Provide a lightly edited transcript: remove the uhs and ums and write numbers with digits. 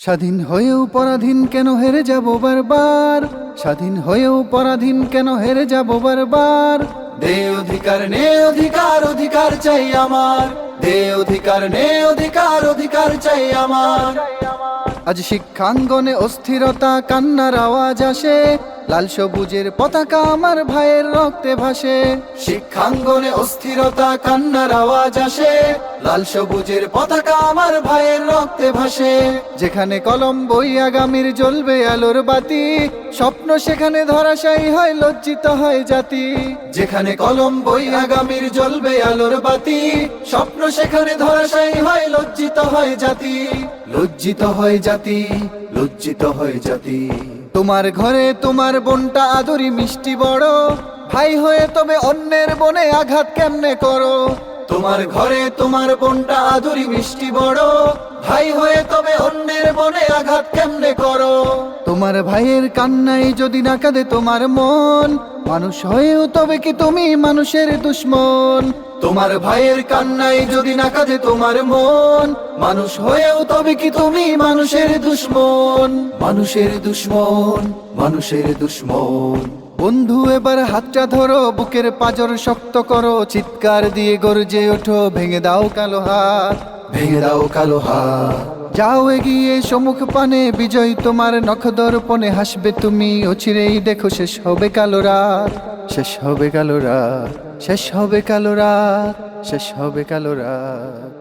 স্বাধীন হয়েও পরাধীন কেন হেরে যাব বারবার, স্বাধীন হয়েও পরাধীন কেন হেরে যাব বারবার। দে অধিকার নে অধিকার, অধিকার চাই আমার, দে অধিকার নে অধিকার, অধিকার চাই আমার। আজ শিক্ষাঙ্গনে অস্থিরতা কান্নার আওয়াজ আসে, লাল সবুজের পতাকা আমার ভাইয়ের রক্তে ভাসে। শিক্ষাঙ্গনে অস্থিরতা কান্নার আওয়াজ আসে, লাল সবুজের পতাকা আমার ভাইয়ের রক্তে ভাসে। যেখানে কলম বই আগামীর জ্বলবে আলোর বাতি, স্বপ্ন সেখানে ধরাশায়ী হয়, লজ্জিত হয় জাতি। যেখানে কলম বই আগামীর জ্বলবে আলোর বাতি, স্বপ্ন সেখানে ধরাশায়ী হয়, লজ্জিত হয় জাতি। লজ্জিত হয় জাতি, লজ্জিত হয় জাতি। তোমার ঘরে তোমার বোনটা আদরি মিষ্টি বড়, ভাই হয়ে তবে অন্যের বনে আঘাত কেমনে করো। তোমার ঘরে তোমার বোনটা আদরি মিষ্টি বড়, ভাই হয়ে তবে অন্যের বনে আঘাত কেমনে করো। তোমার ভাইয়ের কান্নায় যদি না কাঁদে তোমার মন, মানুষ হয়েও তবে কি তুমি মানুষের দুশ্মন। তোমার ভাইয়ের কান্নায় যদি না কাঁদে তোমার মন, মানুষ হয়েও তবে কি তুমি মানুষের দুশ্মন। মানুষের দুশ্মন, মানুষের দুশ্মন। বন্ধু এবার হাতটা ধরো, বুকের পাঁজর শক্ত করো, চিৎকার দিয়ে গর্জে ওঠো, ভেঙে দাও কালো হাত, ভেঙে দাও কালো হাত। যাও এগিয়ে সম্মুখ পানে, বিজয় তোমার নখদর্পণে, হাসবে তুমি অচিরেই দেখো শেষ হবে কালো রাত, শেষ হবে কালো রাত, শেষ হবে কালো রাত, শেষ হবে কালো রাত।